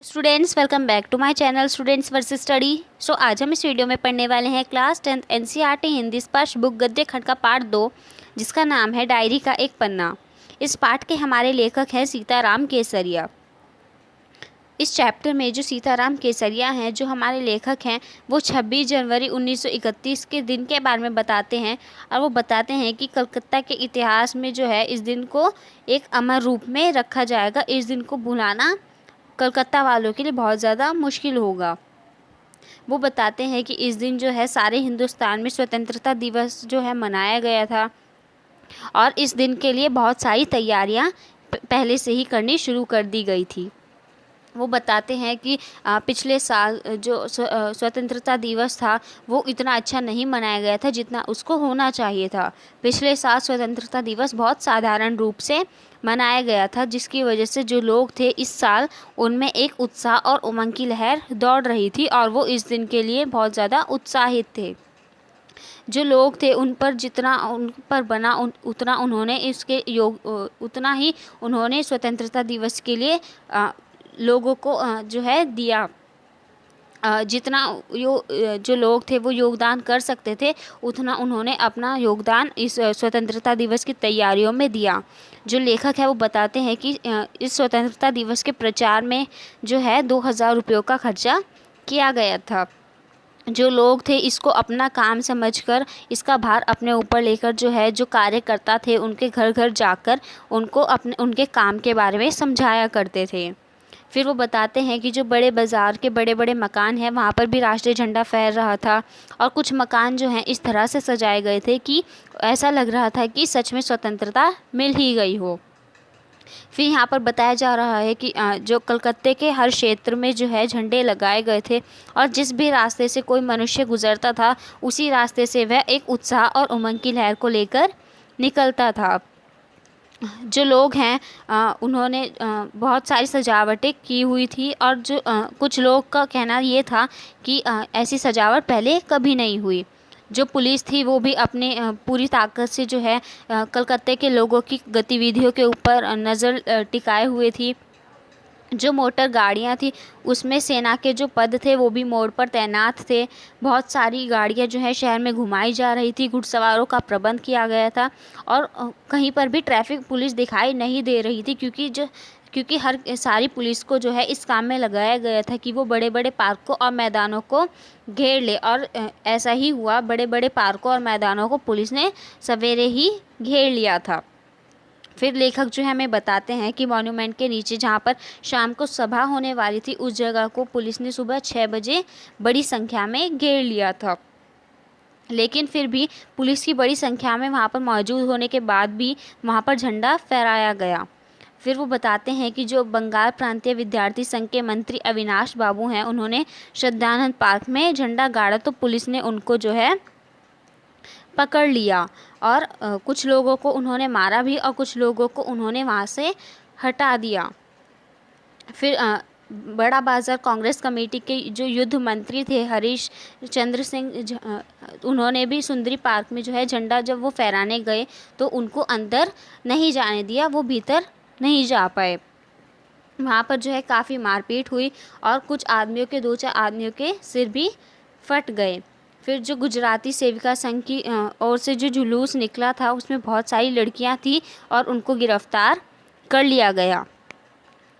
Students welcome back to my channel students versus study. So आज हम इस video में पढ़ने वाले हैं क्लास 10th एनसीईआरटी हिंदी स्पर्श बुक गद्य खंड का पार्ट 2, जिसका नाम है डायरी का एक पन्ना। इस पाठ के हमारे लेखक हैं सीताराम केसरिया। इस चैप्टर में जो सीताराम केसरिया हैं, जो हमारे लेखक हैं, वो 26 जनवरी 1931 के दिन के बारे में बताते हैं। और वो बताते हैं कि कलकत्ता के इतिहास में जो है इस दिन को एक अमर रूप में रखा जाएगा। इस दिन को भुलाना कलकत्ता वालों के लिए बहुत ज़्यादा मुश्किल होगा। वो बताते हैं कि इस दिन जो है सारे हिंदुस्तान में स्वतंत्रता दिवस जो है मनाया गया था और इस दिन के लिए बहुत सारी तैयारियां पहले से ही करनी शुरू कर दी गई थी। वो बताते हैं कि पिछले साल जो स्वतंत्रता दिवस था वो इतना अच्छा नहीं मनाया गया था जितना उसको होना चाहिए था। पिछले साल स्वतंत्रता दिवस बहुत साधारण रूप से मनाया गया था, जिसकी वजह से जो लोग थे इस साल उनमें एक उत्साह और उमंग की लहर दौड़ रही थी और वो इस दिन के लिए बहुत ज़्यादा उत्साहित थे। जो लोग थे उन पर जितना उन पर बना उतना उन्होंने इसके उतना ही उन्होंने स्वतंत्रता दिवस के लिए लोगों को जो है दिया। जितना जो लोग थे वो योगदान कर सकते थे उतना उन्होंने अपना योगदान इस स्वतंत्रता दिवस की तैयारियों में दिया। जो लेखक है वो बताते हैं कि इस स्वतंत्रता दिवस के प्रचार में जो है 2000 रुपयों का खर्चा किया गया था। जो लोग थे इसको अपना काम समझकर इसका भार अपने ऊपर लेकर जो है जो कार्यकर्ता थे उनके घर घर जाकर उनको उनके काम के बारे में समझाया करते थे। फिर वो बताते हैं कि जो बड़े बाज़ार के बड़े बड़े मकान हैं वहाँ पर भी राष्ट्रीय झंडा फहर रहा था और कुछ मकान जो हैं इस तरह से सजाए गए थे कि ऐसा लग रहा था कि सच में स्वतंत्रता मिल ही गई हो। फिर यहाँ पर बताया जा रहा है कि जो कलकत्ते के हर क्षेत्र में जो है झंडे लगाए गए थे और जिस भी रास्ते से कोई मनुष्य गुजरता था उसी रास्ते से वह एक उत्साह और उमंग की लहर को लेकर निकलता था। जो लोग हैं उन्होंने बहुत सारी सजावटें की हुई थी और जो कुछ लोग का कहना ये था कि ऐसी सजावट पहले कभी नहीं हुई। जो पुलिस थी वो भी अपने पूरी ताकत से जो है कलकत्ते के लोगों की गतिविधियों के ऊपर नज़र टिकाए हुए थी। जो मोटर गाड़ियाँ थी उसमें सेना के जो पद थे वो भी मोड़ पर तैनात थे। बहुत सारी गाड़ियाँ जो है शहर में घुमाई जा रही थी, घुड़सवारों का प्रबंध किया गया था और कहीं पर भी ट्रैफिक पुलिस दिखाई नहीं दे रही थी क्योंकि हर सारी पुलिस को जो है इस काम में लगाया गया था कि वो बड़े बड़े पार्कों और मैदानों को घेर ले। और ऐसा ही हुआ, बड़े बड़े पार्कों और मैदानों को पुलिस ने सवेरे ही घेर लिया था। फिर लेखक जो है हमें बताते हैं कि मॉन्यूमेंट के नीचे जहाँ पर शाम को सभा होने वाली थी उस जगह को पुलिस ने सुबह 6 बजे बड़ी संख्या में घेर लिया था। लेकिन फिर भी पुलिस की बड़ी संख्या में वहाँ पर मौजूद होने के बाद भी वहाँ पर झंडा फहराया गया। फिर वो बताते हैं कि जो बंगाल प्रांतीय विद्यार्थी संघ के मंत्री अविनाश बाबू हैं उन्होंने श्रद्धानंद पार्क में झंडा गाड़ा तो पुलिस ने उनको जो है पकड़ लिया और कुछ लोगों को उन्होंने मारा भी और कुछ लोगों को उन्होंने वहाँ से हटा दिया। फिर बड़ा बाज़ार कांग्रेस कमेटी के जो युद्ध मंत्री थे हरीश चंद्र सिंह, उन्होंने भी सुंदरी पार्क में जो है झंडा जब वो फहराने गए तो उनको अंदर नहीं जाने दिया, वो भीतर नहीं जा पाए। वहाँ पर जो है काफ़ी मारपीट हुई और कुछ आदमियों के 2-4 आदमियों के सिर भी फट गए। फिर जो गुजराती सेविका संघ की ओर से जो जुलूस निकला था उसमें बहुत सारी लड़कियां थी और उनको गिरफ्तार कर लिया गया।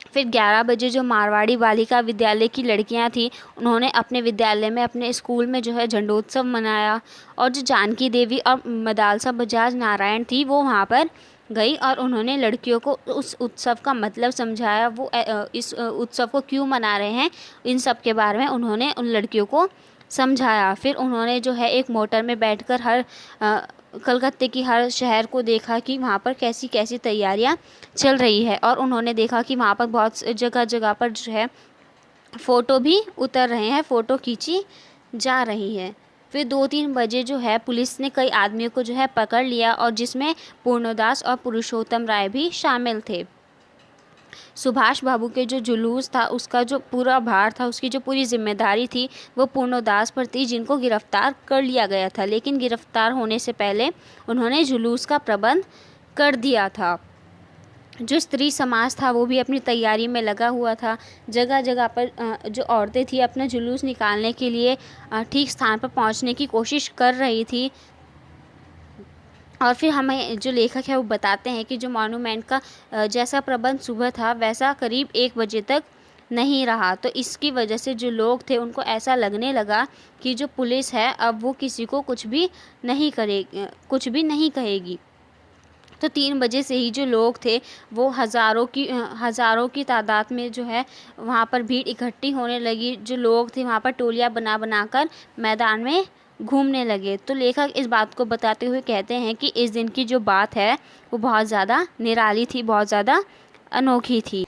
फिर 11 बजे जो मारवाड़ी बालिका विद्यालय की लड़कियां थी उन्होंने अपने विद्यालय में अपने स्कूल में जो है झंडोत्सव मनाया और जो जानकी देवी और मदालसा बजाज नारायण थी वो वहाँ पर गई और उन्होंने लड़कियों को उस उत्सव का मतलब समझाया, वो इस उत्सव को क्यों मना रहे हैं, इन सब के बारे में उन्होंने उन लड़कियों को समझाया। फिर उन्होंने जो है एक मोटर में बैठकर हर कलकत्ते की हर शहर को देखा कि वहाँ पर कैसी कैसी तैयारियाँ चल रही है और उन्होंने देखा कि वहाँ पर बहुत जगह जगह पर जो है फ़ोटो भी उतर रहे हैं, फ़ोटो खींची जा रही है। फिर 2-3 बजे जो है पुलिस ने कई आदमियों को जो है पकड़ लिया और जिसमें पूर्णदास और पुरुषोत्तम राय भी शामिल थे। सुभाष बाबू के जो जुलूस था उसका जो पूरा भार था, उसकी जो पूरी जिम्मेदारी थी वो पूर्णदास पर थी, जिनको गिरफ्तार कर लिया गया था। लेकिन गिरफ्तार होने से पहले उन्होंने जुलूस का प्रबंध कर दिया था। जो स्त्री समाज था वो भी अपनी तैयारी में लगा हुआ था। जगह जगह पर जो औरतें थी अपना जुलूस निकालने के लिए ठीक स्थान पर पहुंचने की कोशिश कर रही थी। और फिर हमें जो लेखक है वो बताते हैं कि जो मॉन्यूमेंट का जैसा प्रबंध सुबह था वैसा करीब 1 बजे तक नहीं रहा। तो इसकी वजह से जो लोग थे उनको ऐसा लगने लगा कि जो पुलिस है अब वो किसी को कुछ भी नहीं कहेगी। तो 3 बजे से ही जो लोग थे वो हज़ारों की तादाद में जो है वहाँ पर भीड़ इकट्ठी होने लगी। जो लोग थे वहाँ पर टोलियाँ बना कर मैदान में घूमने लगे। तो लेखक इस बात को बताते हुए कहते हैं कि इस दिन की जो बात है वो बहुत ज़्यादा निराली थी, बहुत ज़्यादा अनोखी थी।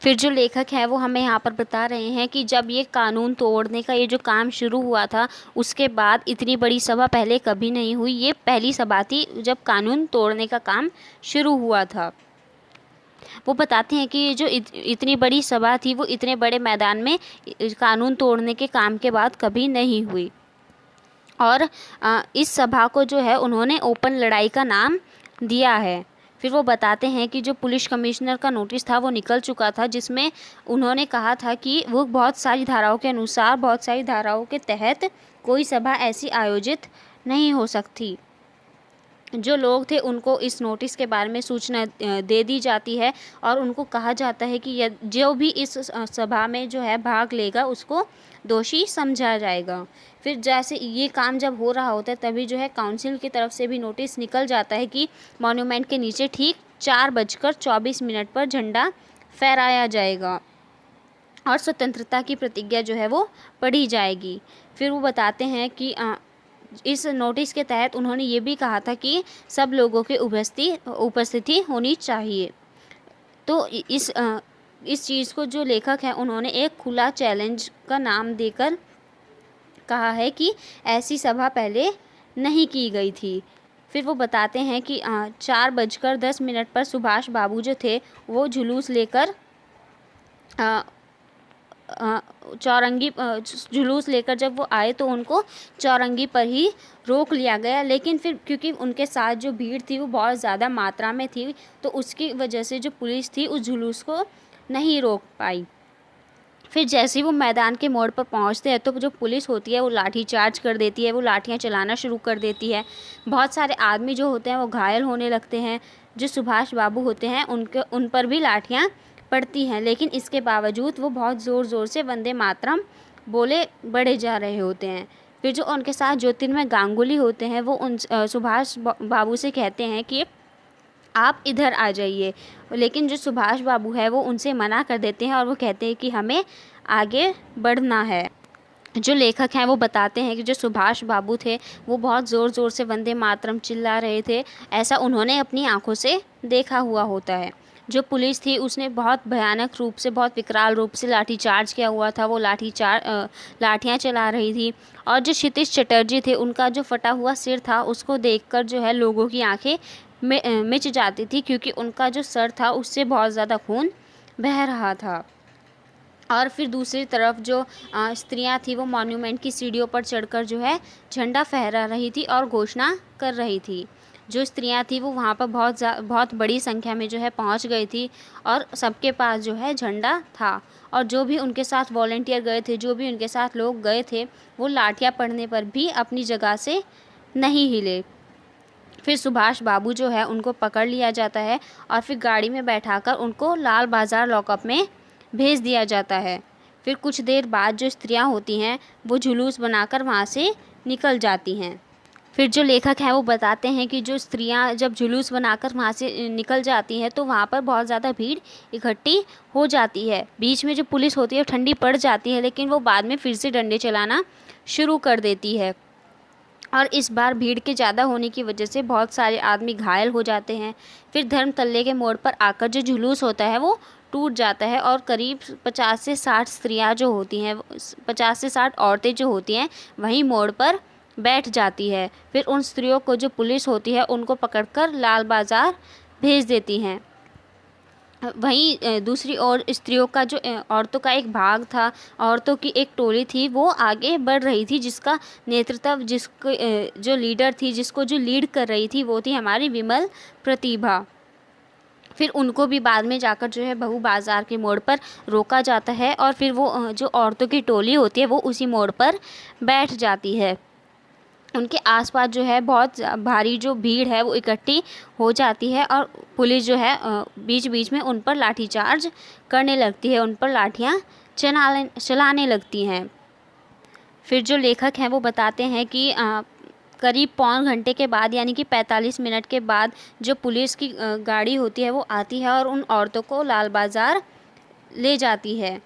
फिर जो लेखक है वो हमें यहाँ पर बता रहे हैं कि जब ये कानून तोड़ने का ये जो काम शुरू हुआ था उसके बाद इतनी बड़ी सभा पहले कभी नहीं हुई। ये पहली सभा थी जब कानून तोड़ने का काम शुरू हुआ था। वो बताते हैं कि ये जो इतनी बड़ी सभा थी वो इतने बड़े मैदान में कानून तोड़ने के काम के बाद कभी नहीं हुई। और इस सभा को जो है उन्होंने ओपन लड़ाई का नाम दिया है। फिर वो बताते हैं कि जो पुलिस कमिश्नर का नोटिस था वो निकल चुका था, जिसमें उन्होंने कहा था कि वो बहुत सारी धाराओं के अनुसार, बहुत सारी धाराओं के तहत कोई सभा ऐसी आयोजित नहीं हो सकती। जो लोग थे उनको इस नोटिस के बारे में सूचना दे दी जाती है और उनको कहा जाता है कि जो भी इस सभा में जो है भाग लेगा उसको दोषी समझा जाएगा। फिर जैसे ये काम जब हो रहा होता है तभी जो है काउंसिल की तरफ से भी नोटिस निकल जाता है कि मॉन्यूमेंट के नीचे ठीक 4:24 पर झंडा फहराया जाएगा और स्वतंत्रता की प्रतिज्ञा जो है वो पढ़ी जाएगी। फिर वो बताते हैं कि इस नोटिस के तहत उन्होंने ये भी कहा था कि सब लोगों की उपस्थिति होनी चाहिए। तो इस चीज़ को जो लेखक हैं उन्होंने एक खुला चैलेंज का नाम देकर कहा है कि ऐसी सभा पहले नहीं की गई थी। फिर वो बताते हैं कि 4:10 पर सुभाष बाबू जो थे वो जुलूस लेकर जुलूस लेकर जब वो आए तो उनको चौरंगी पर ही रोक लिया गया। लेकिन फिर क्योंकि उनके साथ जो भीड़ थी वो बहुत ज़्यादा मात्रा में थी तो उसकी वजह से जो पुलिस थी उस जुलूस को नहीं रोक पाई। फिर जैसे ही वो मैदान के मोड़ पर पहुंचते हैं तो जो पुलिस होती है वो लाठी चार्ज कर देती है, वो लाठियां चलाना शुरू कर देती है। बहुत सारे आदमी जो होते हैं वो घायल होने लगते हैं। जो सुभाष बाबू होते हैं उन पर भी लाठियां पड़ती हैं, लेकिन इसके बावजूद वो बहुत ज़ोर ज़ोर से वंदे मातरम बोले बढ़े जा रहे होते हैं। फिर जो उनके साथ ज्योतिर्मय गांगुली होते हैं वो सुभाष बाबू से कहते हैं कि आप इधर आ जाइए, लेकिन जो सुभाष बाबू है वो उनसे मना कर देते हैं और वो कहते हैं कि हमें आगे बढ़ना है। जो लेखक हैं वो बताते हैं कि जो सुभाष बाबू थे वो बहुत ज़ोर ज़ोर से वंदे मातरम चिल्ला रहे थे, ऐसा उन्होंने अपनी आंखों से देखा हुआ होता है। जो पुलिस थी उसने बहुत भयानक रूप से, बहुत विकराल रूप से लाठीचार्ज किया हुआ था। वो लाठियाँ चला रही थी और जो क्षितिज चटर्जी थे उनका जो फटा हुआ सिर था उसको देखकर जो है लोगों की आंखें मिच जाती थी, क्योंकि उनका जो सर था उससे बहुत ज़्यादा खून बह रहा था। और फिर दूसरी तरफ जो स्त्रियां थी वो मॉन्यूमेंट की सीढ़ियों पर चढ़कर जो है झंडा फहरा रही थी और घोषणा कर रही थी। जो स्त्रियां थी वो वहाँ पर बहुत बड़ी संख्या में जो है पहुँच गई थी और सबके पास जो है झंडा था। और जो भी उनके साथ वॉलंटियर गए थे, जो भी उनके साथ लोग गए थे, वो लाठियाँ पड़ने पर भी अपनी जगह से नहीं हिले। फिर सुभाष बाबू जो है उनको पकड़ लिया जाता है और फिर गाड़ी में बैठाकर उनको लाल बाज़ार लॉकअप में भेज दिया जाता है। फिर कुछ देर बाद जो स्त्रियां होती हैं वो जुलूस बनाकर वहाँ से निकल जाती हैं। फिर जो लेखक हैं वो बताते हैं कि जो स्त्रियां जब जुलूस बनाकर वहाँ से निकल जाती हैं तो वहाँ पर बहुत ज़्यादा भीड़ इकट्ठी हो जाती है। बीच में जो पुलिस होती है ठंडी पड़ जाती है, लेकिन वो बाद में फिर से डंडे चलाना शुरू कर देती है। और इस बार भीड़ के ज़्यादा होने की वजह से बहुत सारे आदमी घायल हो जाते हैं। फिर धर्मतल्ले के मोड़ पर आकर जो जुलूस होता है वो टूट जाता है और करीब 50 से 60 स्त्रियां जो होती हैं, 50 से 60 औरतें जो होती हैं वहीं मोड़ पर बैठ जाती है। फिर उन स्त्रियों को जो पुलिस होती है उनको पकड़कर लाल बाज़ार भेज देती हैं। वहीं दूसरी ओर स्त्रियों का जो औरतों का एक भाग था, औरतों की एक टोली थी, वो आगे बढ़ रही थी, जिसका नेतृत्व जो लीडर थी, जिसको जो लीड कर रही थी वो थी हमारी विमल प्रतिभा। फिर उनको भी बाद में जाकर जो है बहू बाज़ार के मोड़ पर रोका जाता है और फिर वो जो औरतों की टोली होती है वो उसी मोड़ पर बैठ जाती है। उनके आसपास जो है बहुत भारी जो भीड़ है वो इकट्ठी हो जाती है और पुलिस जो है बीच बीच में उन पर लाठीचार्ज करने लगती है, उन पर लाठियाँ चलाने लगती हैं। फिर जो लेखक हैं वो बताते हैं कि करीब पौन घंटे के बाद यानी कि 45 मिनट के बाद जो पुलिस की गाड़ी होती है वो आती है और उन औरतों को लाल बाज़ार ले जाती है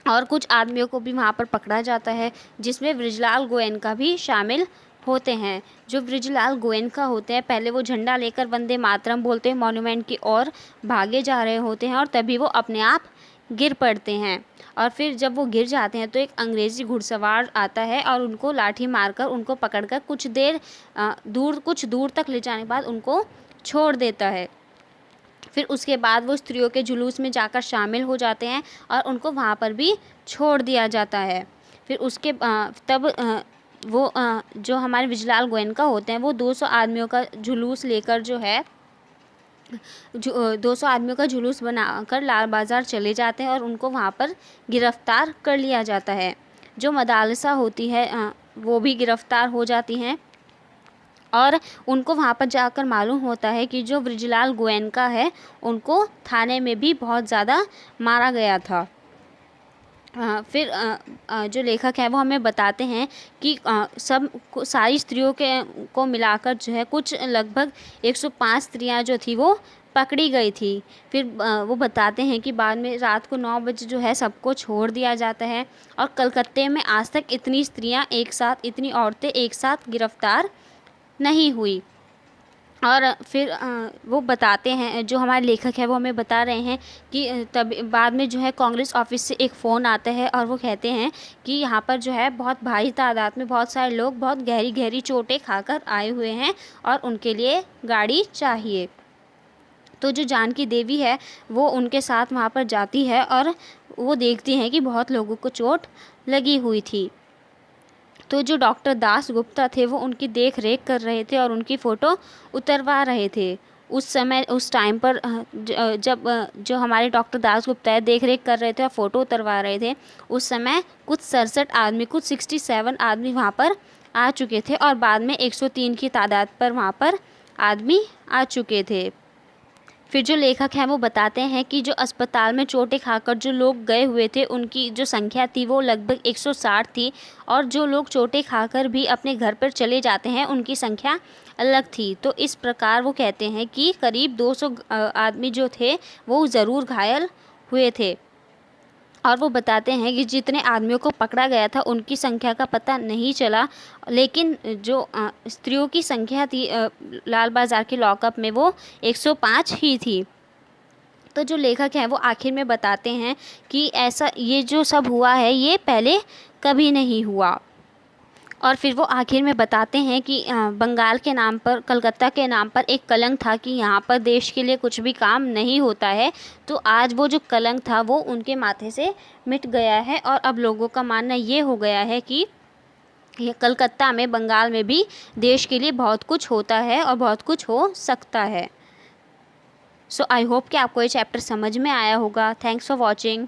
और कुछ आदमियों को भी वहाँ पर पकड़ा जाता है, जिसमें बृजलाल गोयनका भी शामिल होते हैं। जो बृजलाल गोयनका होते हैं पहले वो झंडा लेकर वंदे मातरम बोलते हैं, मॉन्यूमेंट की ओर भागे जा रहे होते हैं और तभी वो अपने आप गिर पड़ते हैं। और फिर जब वो गिर जाते हैं तो एक अंग्रेज़ी घुड़सवार आता है और उनको लाठी मारकर उनको पकड़कर कुछ दूर तक ले जाने के बाद उनको छोड़ देता है। फिर उसके बाद वो स्त्रियों के जुलूस में जाकर शामिल हो जाते हैं और उनको वहाँ पर भी छोड़ दिया जाता है। फिर उसके तब वो जो हमारे बृजलाल गोयनका होते हैं वो 200 आदमियों का जुलूस लेकर जो है 200 आदमियों का जुलूस बनाकर लाल बाज़ार चले जाते हैं और उनको वहाँ पर गिरफ़्तार कर लिया जाता है। जो मदालसा होती है वो भी गिरफ़्तार हो जाती हैं और उनको वहाँ पर जाकर मालूम होता है कि जो बृजलाल गोयनका है उनको थाने में भी बहुत ज़्यादा मारा गया था। फिर जो लेखक है वो हमें बताते हैं कि सारी स्त्रियों को मिलाकर जो है कुछ लगभग 105 स्त्रियां जो थी वो पकड़ी गई थी। फिर वो बताते हैं कि बाद में रात को 9 बजे जो है सबको छोड़ दिया जाता है और कलकत्ते में आज तक इतनी औरतें एक साथ गिरफ़्तार नहीं हुई। और फिर वो बताते हैं, जो हमारे लेखक है वो हमें बता रहे हैं कि तब बाद में जो है कांग्रेस ऑफिस से एक फ़ोन आता है और वो कहते हैं कि यहाँ पर जो है बहुत भारी तादाद में बहुत सारे लोग बहुत गहरी गहरी चोटें खाकर आए हुए हैं और उनके लिए गाड़ी चाहिए। तो जो जानकी देवी है वो उनके साथ वहाँ पर जाती है और वो देखती हैं कि बहुत लोगों को चोट लगी हुई थी। तो जो डॉक्टर दास गुप्ता थे वो उनकी देख रेख कर रहे थे और उनकी फ़ोटो उतरवा रहे थे। उस टाइम पर जब जो हमारे डॉक्टर दास गुप्ता है देख रेख कर रहे थे और फ़ोटो उतरवा रहे थे, उस समय कुछ 67 आदमी वहाँ पर आ चुके थे और बाद में 103 की तादाद पर वहाँ पर आदमी आ चुके थे। फिर जो लेखक हैं वो बताते हैं कि जो अस्पताल में चोटें खाकर जो लोग गए हुए थे उनकी जो संख्या थी वो लगभग 160 थी और जो लोग चोटें खाकर भी अपने घर पर चले जाते हैं उनकी संख्या अलग थी। तो इस प्रकार वो कहते हैं कि करीब 200 आदमी जो थे वो ज़रूर घायल हुए थे। और वो बताते हैं कि जितने आदमियों को पकड़ा गया था उनकी संख्या का पता नहीं चला, लेकिन जो स्त्रियों की संख्या थी लाल बाज़ार के लॉकअप में वो 105 ही थी। तो जो लेखक हैं वो आखिर में बताते हैं कि ऐसा ये जो सब हुआ है ये पहले कभी नहीं हुआ। और फिर वो आखिर में बताते हैं कि बंगाल के नाम पर, कलकत्ता के नाम पर एक कलंक था कि यहाँ पर देश के लिए कुछ भी काम नहीं होता है। तो आज वो जो कलंक था वो उनके माथे से मिट गया है और अब लोगों का मानना ये हो गया है कि ये कलकत्ता में, बंगाल में भी देश के लिए बहुत कुछ होता है और बहुत कुछ हो सकता है। सो आई होप कि आपको ये चैप्टर समझ में आया होगा। Thanks for watching.